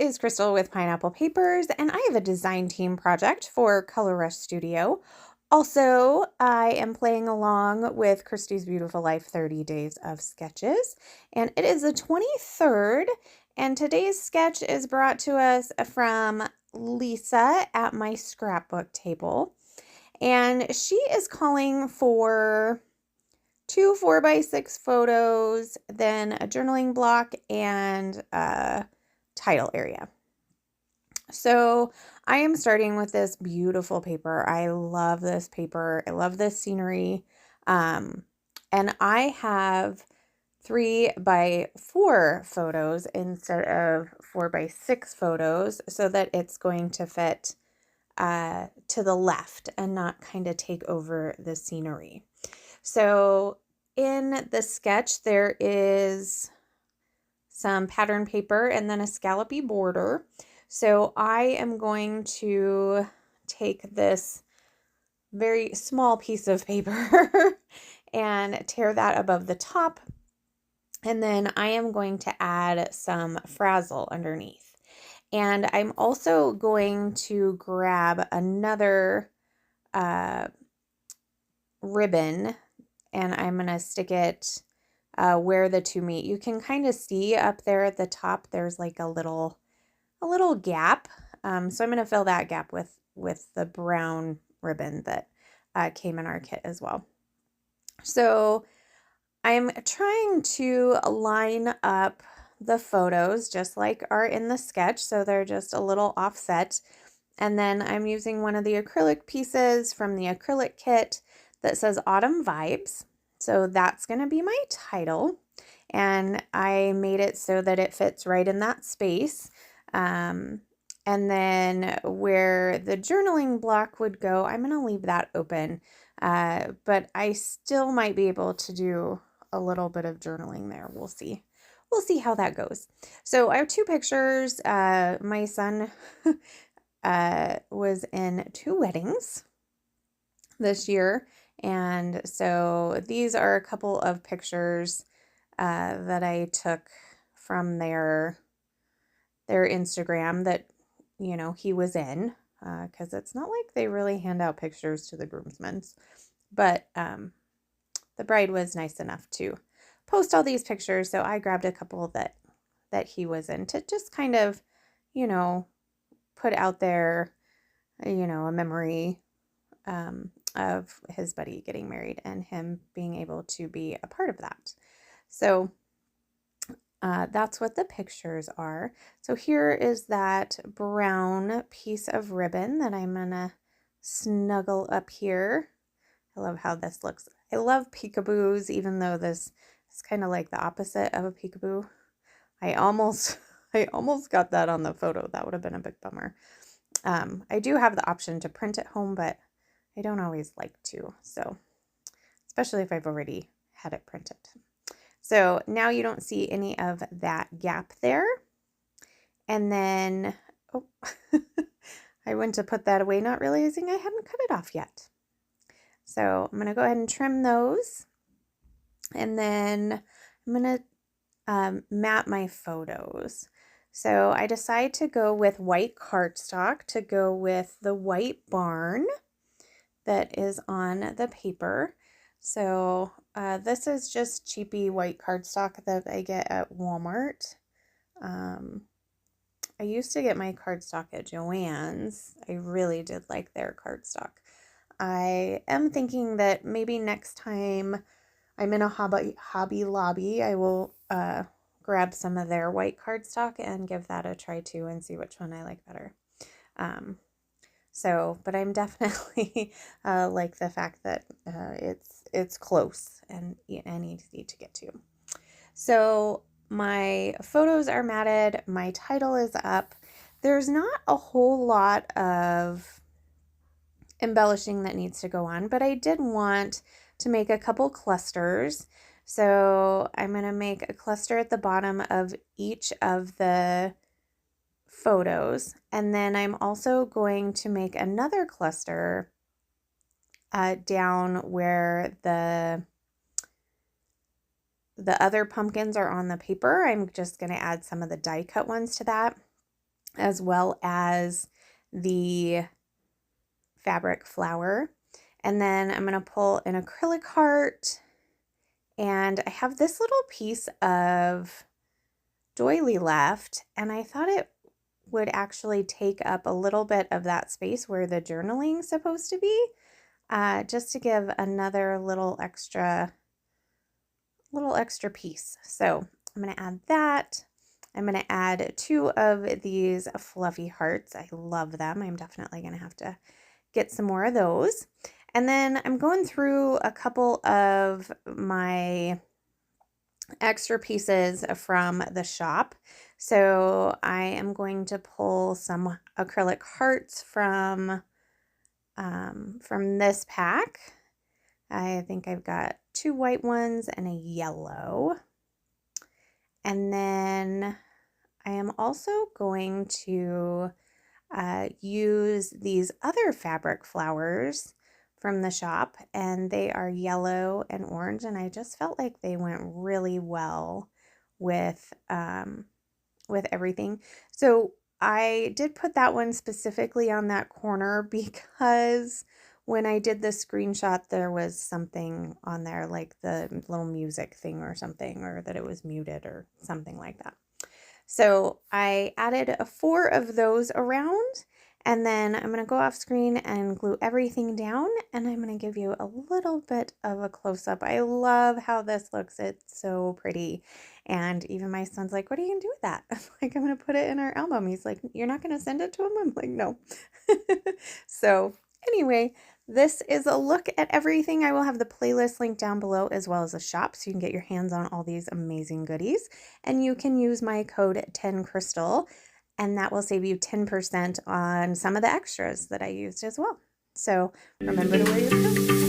is Crystal with Pineapple Papers, and I have a design team project for Color Rush Studio. Also, I am playing along with Christy's Beautiful Life 30 Days of Sketches, and it is the 23rd, and today's sketch is brought to us from Lisa at my scrapbook table, and she is calling for two 4x6 photos, then a journaling block, and a title area. So I am starting with this beautiful paper. I love this paper. I love this scenery. And I have 3x4 photos instead of 4x6 photos so that it's going to fit to the left and not kind of take over the scenery. So in the sketch, there is some pattern paper and then a scallopy border. So I am going to take this very small piece of paper and tear that above the top. And then I am going to add some frazzle underneath. And I'm also going to grab another ribbon, and I'm going to stick it where the two meet. You can kind of see up there at the top, there's like a little gap. So I'm going to fill that gap with the brown ribbon that came in our kit as well. So I'm trying to line up the photos just like are in the sketch, so they're just a little offset. And then I'm using one of the acrylic pieces from the acrylic kit that says Autumn Vibes. So that's going to be my title. And I made it so that it fits right in that space. And then where the journaling block would go, I'm going to leave that open. But I still might be able to do a little bit of journaling there. We'll see. We'll see how that goes. So I have two pictures. My son was in 2 weddings this year. And so these are a couple of pictures that I took from their Instagram that, you know, he was in, because it's not like they really hand out pictures to the groomsmen. But the bride was nice enough to post all these pictures, so I grabbed a couple that he was in to just kind of, you know, put out there, you know, a memory of his buddy getting married and him being able to be a part of that. So that's what the pictures are. So here is that brown piece of ribbon that I'm gonna snuggle up here. I love how this looks. I love peekaboos, even though this is kind of like the opposite of a peekaboo. I almost got that on the photo. That would have been a big bummer. I do have the option to print at home, but I don't always like to. So, especially if I've already had it printed. So now you don't see any of that gap there. And then, oh, I went to put that away, not realizing I hadn't cut it off yet. So I'm going to go ahead and trim those. And then I'm going to map my photos. So I decide to go with white cardstock to go with the white barn that is on the paper. So this is just cheapy white cardstock that I get at Walmart. I used to get my cardstock at Joann's. I really did like their cardstock. I am thinking that maybe next time I'm in a Hobby Lobby, I will grab some of their white cardstock and give that a try too and see which one I like better. But I'm definitely like the fact that it's close and easy to get to. So my photos are matted. My title is up. There's not a whole lot of embellishing that needs to go on, but I did want to make a couple clusters. So I'm going to make a cluster at the bottom of each of the photos, and then I'm also going to make another cluster down where the other pumpkins are on the paper. I'm just going to add some of the die cut ones to that. as well as the fabric flower. And then I'm going to pull an acrylic heart, and I have this little piece of doily left, and I thought it would actually take up a little bit of that space where the journaling is supposed to be, just to give another little extra piece. So I'm going to add that. I'm going to add 2 of these fluffy hearts. I love them. I'm definitely going to have to get some more of those. And then I'm going through a couple of my extra pieces from the shop. So I am going to pull some acrylic hearts from this pack. I think I've got 2 white ones and a yellow. And then I am also going to use these other fabric flowers from the shop, and they are yellow and orange, and I just felt like they went really well with everything. So I did put that one specifically on that corner because when I did the screenshot, there was something on there, like the little music thing or something, or that it was muted or something like that. So I added 4 of those around, and then I'm going to go off screen and glue everything down, and I'm going to give you a little bit of a close-up. I love how this looks. It's so pretty. And even my son's like, what are you going to do with that? I'm like, I'm going to put it in our album. He's like, you're not going to send it to him? I'm like, no. So anyway, this is a look at everything. I will have the playlist linked down below, as well as a shop, so you can get your hands on all these amazing goodies. And you can use my code 10Crystal, and that will save you 10% on some of the extras that I used as well. So remember to wear your purse.